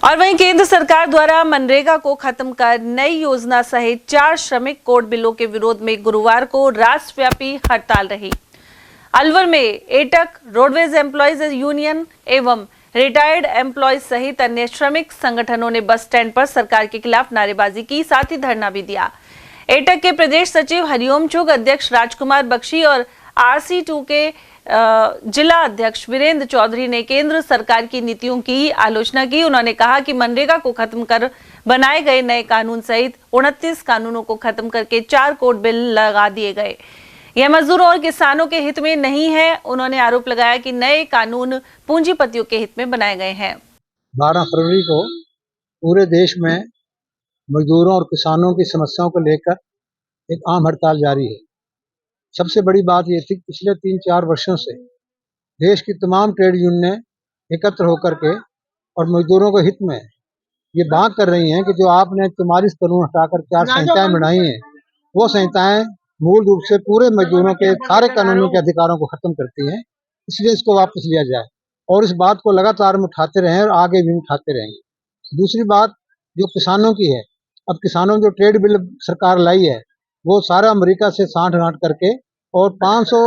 और वहीं केंद्र सरकार द्वारा मनरेगा को खत्म कर नई योजना सहित 4 श्रमिक कोड बिलों के विरोध में गुरुवार को राष्ट्रव्यापी हड़ताल रही। अलवर में एटक, रोडवेज एम्प्लॉयज यूनियन एवं रिटायर्ड एम्प्लॉयज सहित अन्य श्रमिक संगठनों ने बस स्टैंड पर सरकार के खिलाफ नारेबाजी की, साथ ही धरना भी दिया। एटक के प्रदेश सचिव हरिओम चुग, अध्यक्ष राजकुमार बख्शी और RC2 के जिला अध्यक्ष वीरेंद्र चौधरी ने केंद्र सरकार की नीतियों की आलोचना की। उन्होंने कहा कि मनरेगा को खत्म कर बनाए गए नए कानून सहित 29 कानूनों को खत्म करके 4 कोड बिल लगा दिए गए। यह मजदूरों और किसानों के हित में नहीं है। उन्होंने आरोप लगाया कि नए कानून पूंजीपतियों के हित में बनाए गए हैं। 12 फरवरी को पूरे देश में मजदूरों और किसानों की समस्याओं को लेकर एक आम हड़ताल जारी है। सबसे बड़ी बात यह थी कि पिछले 3-4 वर्षों से देश की तमाम ट्रेड यूनियनें एकत्र होकर के और मजदूरों के हित में ये बात कर रही हैं कि जो आपने 44 कानून हटाकर 4 संहिताएं बनाई हैं, वो संहिताएं मूल रूप से पूरे मजदूरों के सारे कानूनों के अधिकारों को खत्म करती हैं। इसलिए इसको वापस लिया जाए और इस बात को लगातार हम उठाते रहे और आगे भी उठाते रहेंगे। दूसरी बात जो किसानों की है, अब किसानों जो ट्रेड बिल सरकार लाई है वो सारा अमेरिका से सांठ-गांठ करके और 500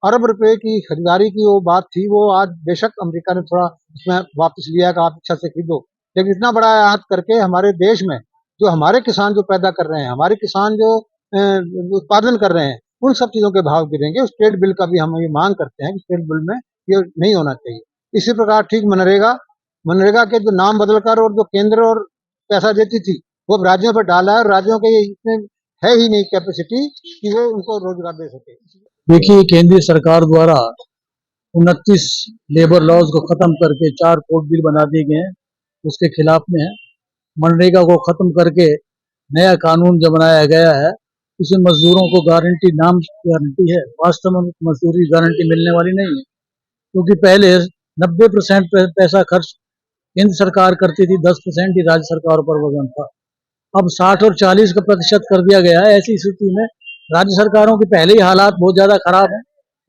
अरब रुपए की खरीदारी की वो बात थी, वो आज बेशक अमेरिका ने थोड़ा उसमें वापस लिया कि आप इच्छा से खरीदो, लेकिन इतना बड़ा आयात करके हमारे देश में जो हमारे किसान जो पैदा कर रहे हैं, हमारे किसान जो उत्पादन कर रहे हैं, उन सब चीजों के भाव गिरेंगे। उस ट्रेड बिल का भी हम ये मांग करते हैं कि ट्रेड बिल में ये नहीं होना चाहिए। इसी प्रकार ठीक मनरेगा के जो नाम बदलकर और जो केंद्र और पैसा देती थी वो राज्यों पर डाला है और राज्यों के इतने है ही नहीं कैपेसिटी कि वो उनको रोजगार दे सके। देखिए, केंद्रीय सरकार द्वारा 29 लेबर लॉज को खत्म करके 4 कोड बिल बना दिए गए हैं, उसके खिलाफ में है। मनरेगा को खत्म करके नया कानून जो बनाया गया है उसमें मजदूरों को गारंटी, नाम गारंटी है, वास्तव में मजदूरी गारंटी मिलने वाली नहीं है, क्योंकि पहले 90% पैसा खर्च केंद्र सरकार करती थी, 10% ही राज्य सरकारों पर वजन था। अब 60 और 40 का प्रतिशत कर दिया गया है। ऐसी स्थिति में राज्य सरकारों के पहले ही हालात बहुत ज्यादा खराब है।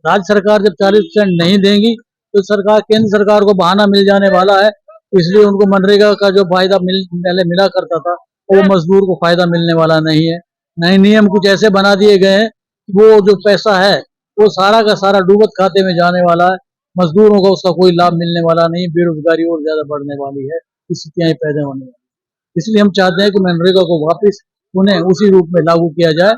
राज्य सरकार जब 40% नहीं देंगी तो केंद्र सरकार को बहाना मिल जाने वाला है, इसलिए उनको मनरेगा का जो फायदा पहले मिला करता था वो मजदूर को फायदा मिलने वाला नहीं है। नए नियम कुछ ऐसे बना दिए गए हैं, वो जो पैसा है वो सारा का सारा डूबत खाते में जाने वाला है, मजदूरों को उसका कोई लाभ मिलने वाला नहीं, बेरोजगारी और ज्यादा बढ़ने वाली है, स्थितियां पैदा होने वाली। इसलिए हम चाहते हैं कि मनरेगा को वापस उन्हें उसी रूप में लागू किया जाए।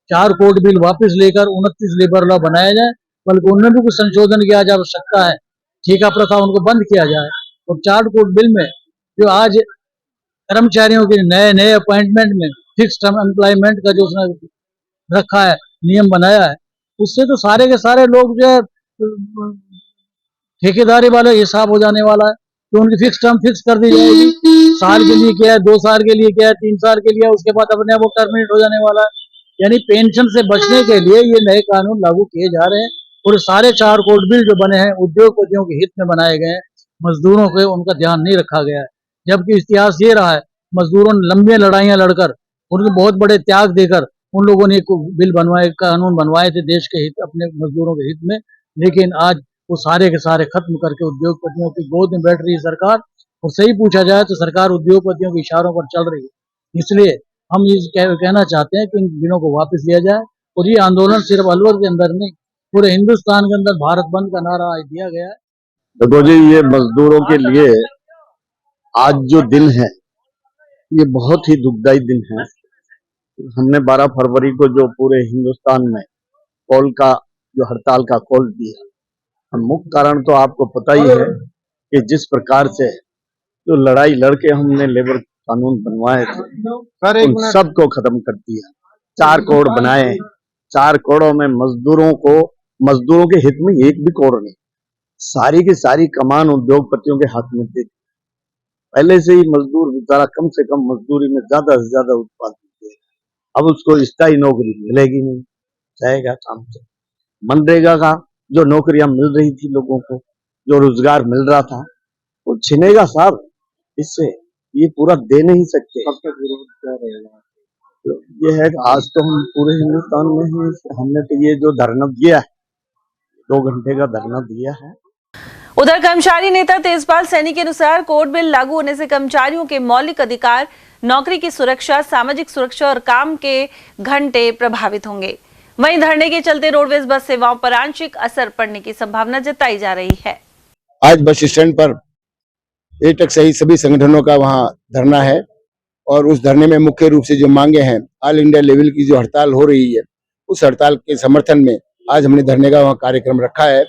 4 कोड बिल वापस लेकर 29 लेबर लॉ बनाया जाए, बल्कि उनमें भी कुछ संशोधन किया जा सकता है। ठेका प्रथा उनको बंद किया जाए और 4 कोड बिल में जो आज कर्मचारियों के नए अपॉइंटमेंट में फिक्स टर्म एम्प्लॉयमेंट का जो उसने रखा है, नियम बनाया है, उससे तो सारे के सारे लोग जो है ठेकेदारी वाले हिसाब हो जाने वाला है। तो उनकी फिक्स टर्म फिक्स कर दी जाएगी, साल के लिए क्या है, 2 साल के लिए क्या है, 3 साल के लिए, उसके बाद अपने आप वो टर्मिनेट हो जाने वाला है। यानी पेंशन से बचने के लिए ये नए कानून लागू किए जा रहे हैं और सारे 4 कोड बिल जो बने हैं उद्योगपतियों के हित में बनाए गए हैं, मजदूरों के उनका ध्यान नहीं रखा गया है। जबकि इतिहास ये रहा है, मजदूरों ने लंबी लड़ाइयां लड़कर, उनके बहुत बड़े त्याग देकर उन लोगों ने बिल बनवाए, कानून बनवाए थे देश के हित, अपने मजदूरों के हित में। लेकिन आज वो सारे के सारे खत्म करके उद्योगपतियों की गोद में बैठ रही है सरकार। और सही पूछा जाए तो सरकार उद्योगपतियों के इशारों पर चल रही है। इसलिए हम ये कहना चाहते हैं कि इन बिलों को वापस लिया जाए और ये आंदोलन सिर्फ अलवर के अंदर नहीं, पूरे हिंदुस्तान के अंदर भारत बंद का नारा दिया गया है। देखो जी, ये मजदूरों के लिए आज जो दिन है ये बहुत ही दुखदायी दिन है। हमने 12 फरवरी को जो पूरे हिंदुस्तान में कॉल का जो हड़ताल का कॉल दिया, मुख्य कारण तो आपको पता ही है कि जिस प्रकार से जो लड़ाई लड़के हमने लेबर कानून बनवाए थे उन सबको खत्म कर दिया। 4 कोड बनाए, 4 कोडों में मजदूरों के हित में एक भी कोड नहीं, सारी की सारी कमान उद्योगपतियों के हाथ में दे दी। पहले से ही मजदूर बेचारा कम से कम मजदूरी में ज्यादा से ज्यादा उत्पादन देगा, अब उसको स्थायी नौकरी मिलेगी नहीं, जाएगा काम से। मनरेगा का जो नौकरियां मिल रही थी लोगों को, जो रोजगार मिल रहा था, वो छिनेगा साहब, इससे ये पूरा दे नहीं सकते। कब तक विरोध क्या रहेगा? तो ये है कि आज तो हम पूरे हिंदुस्तान में ही हमने तो ये जो धरना दिया है, 2 घंटे का धरना दिया है। उधर कर्मचारी नेता तेजपाल सैनी के अनुसार कोर्ट बिल लागू होने से कर्मचारियों के मौलिक अधिकार, नौकरी की सुरक्षा, सामाजिक सुरक्षा और काम के घंटे प्रभावित होंगे। वहीं धरने के चलते रोडवेज बस सेवाओं पर आंशिक असर पड़ने की संभावना जताई जा रही है। आज बस स्टैंड पर एटक सहित सभी संगठनों का वहां धरना है और उस धरने में मुख्य रूप से जो मांगे हैं, ऑल इंडिया लेवल की जो हड़ताल हो रही है, उस हड़ताल के समर्थन में आज हमने धरने का वहां कार्यक्रम रखा है।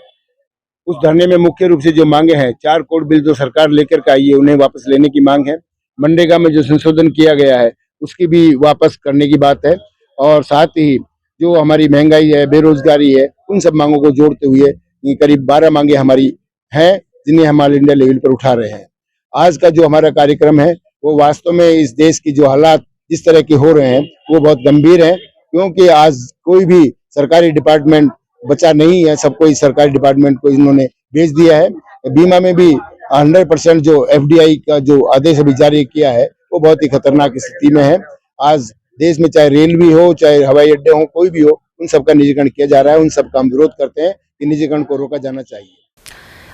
उस धरने में मुख्य रूप से जो मांगे हैं, 4 कोर्ट बिल जो सरकार लेकर के आई है उन्हें वापस लेने की मांग है। मनरेगा में जो संशोधन किया गया है उसकी भी वापस करने की बात है और साथ ही जो हमारी महंगाई है, बेरोजगारी है, उन सब मांगों को जोड़ते हुए ये करीब 12 मांगे हमारी हैं जिन्हें हम ऑल इंडिया लेवल पर उठा रहे हैं। आज का जो हमारा कार्यक्रम है वो वास्तव में इस देश की जो हालात जिस तरह के हो रहे हैं वो बहुत गंभीर है, क्योंकि आज कोई भी सरकारी डिपार्टमेंट बचा नहीं है, सबको इस सरकारी डिपार्टमेंट को इन्होंने भेज दिया है। बीमा में भी 100% जो FDI का जो आदेश अभी जारी किया है वो बहुत ही खतरनाक स्थिति में है। आज देश में चाहे रेल भी हो, चाहे हवाई अड्डे हो, कोई भी हो, उन सबका निजीकरण किया जा रहा है। उन सबका हम विरोध करते हैं कि निजीकरण को रोका जाना चाहिए।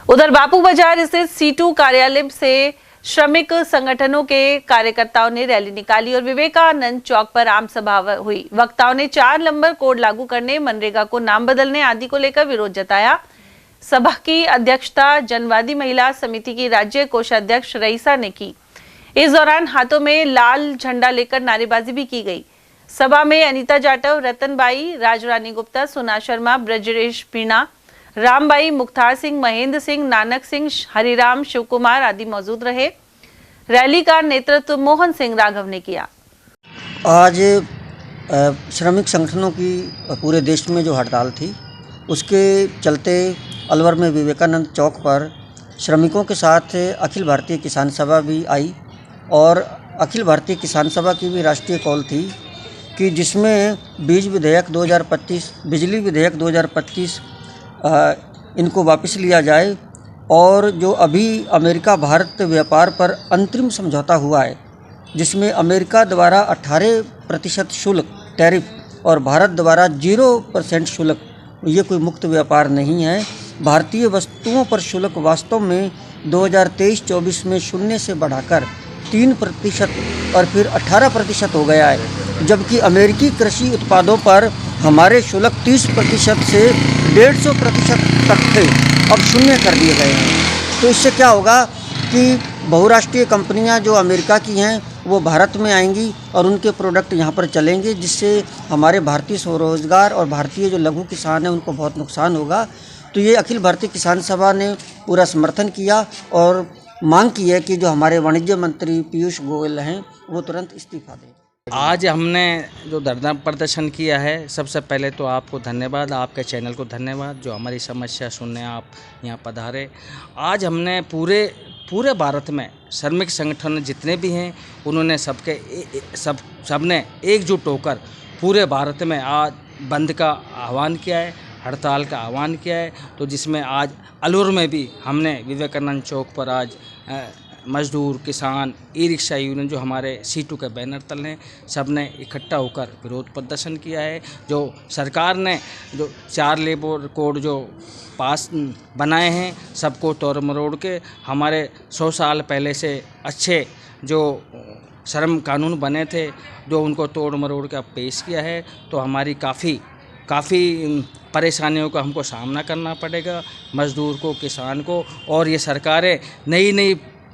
उधर बापू बाजार स्थित C2 कार्यालय से श्रमिक संगठनों के कार्यकर्ताओं ने रैली निकाली और विवेकानंद चौक पर आम सभा हुई। वक्ताओं ने 4 नंबर कोड लागू करने, मनरेगा को नाम बदलने आदि को लेकर विरोध जताया। सभा की अध्यक्षता जनवादी महिला समिति की राज्य कोषाध्यक्ष रईसा ने की। इस दौरान हाथों में लाल झंडा लेकर नारेबाजी भी की गई। सभा में अनीता जाटव, रतनबाई, राजरानी गुप्ता, सोना शर्मा, ब्रजरेश पीणा, रामबाई, मुख्तार सिंह, महेंद्र सिंह, नानक सिंह, हरिराम, शिवकुमार आदि मौजूद रहे। रैली का नेतृत्व मोहन सिंह राघव ने किया। आज श्रमिक संगठनों की पूरे देश में जो हड़ताल थी उसके चलते अलवर में विवेकानंद चौक पर श्रमिकों के साथ अखिल भारतीय किसान सभा भी आई और अखिल भारतीय किसान सभा की भी राष्ट्रीय कॉल थी कि जिसमें बीज विधेयक 2025, बिजली विधेयक 2025 इनको वापस लिया जाए और जो अभी अमेरिका भारत व्यापार पर अंतरिम समझौता हुआ है जिसमें अमेरिका द्वारा 18% शुल्क टैरिफ और भारत द्वारा 0% शुल्क, ये कोई मुक्त व्यापार नहीं है। भारतीय वस्तुओं पर शुल्क वास्तव में 2023-24 में 0 से बढ़ाकर 3% और फिर 18% हो गया है, जबकि अमेरिकी कृषि उत्पादों पर हमारे शुल्क 30% से 150% तक थे, अब 0 कर दिए गए हैं। तो इससे क्या होगा कि बहुराष्ट्रीय कंपनियां जो अमेरिका की हैं वो भारत में आएंगी और उनके प्रोडक्ट यहाँ पर चलेंगे, जिससे हमारे भारतीय स्वरोजगार और भारतीय जो लघु किसान हैं उनको बहुत नुकसान होगा। तो ये अखिल भारतीय किसान सभा ने पूरा समर्थन किया और मांग की है कि जो हमारे वाणिज्य मंत्री पीयूष गोयल हैं वो तुरंत इस्तीफा दें। आज हमने जो धरना प्रदर्शन किया है, सबसे पहले तो आपको धन्यवाद, आपके चैनल को धन्यवाद जो हमारी समस्या सुनने आप यहाँ पधारे। आज हमने पूरे भारत में श्रमिक संगठन जितने भी हैं उन्होंने सबने एकजुट होकर पूरे भारत में आज बंद का आह्वान किया है, हड़ताल का आह्वान किया है। तो जिसमें आज अलवर में भी हमने विवेकानंद चौक पर आज मजदूर, किसान, ई रिक्शा यूनियन जो हमारे C2 के बैनर तले हैं, सब ने इकट्ठा होकर विरोध प्रदर्शन किया है। जो सरकार ने जो 4 लेबर कोड जो पास बनाए हैं सबको तोड़ मरोड़ के हमारे 100 साल पहले से अच्छे जो श्रम कानून बने थे जो उनको तोड़ मरोड़ के अब पेश किया है। तो हमारी काफ़ी परेशानियों का हमको सामना करना पड़ेगा, मज़दूर को, किसान को। और ये सरकारें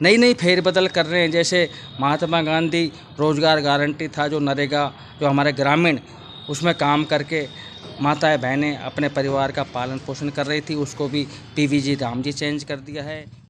नई फेरबदल कर रहे हैं। जैसे महात्मा गांधी रोज़गार गारंटी था, जो नरेगा जो हमारे ग्रामीण उसमें काम करके माताएं बहनें अपने परिवार का पालन पोषण कर रही थी, उसको भी PVG राम जी चेंज कर दिया है।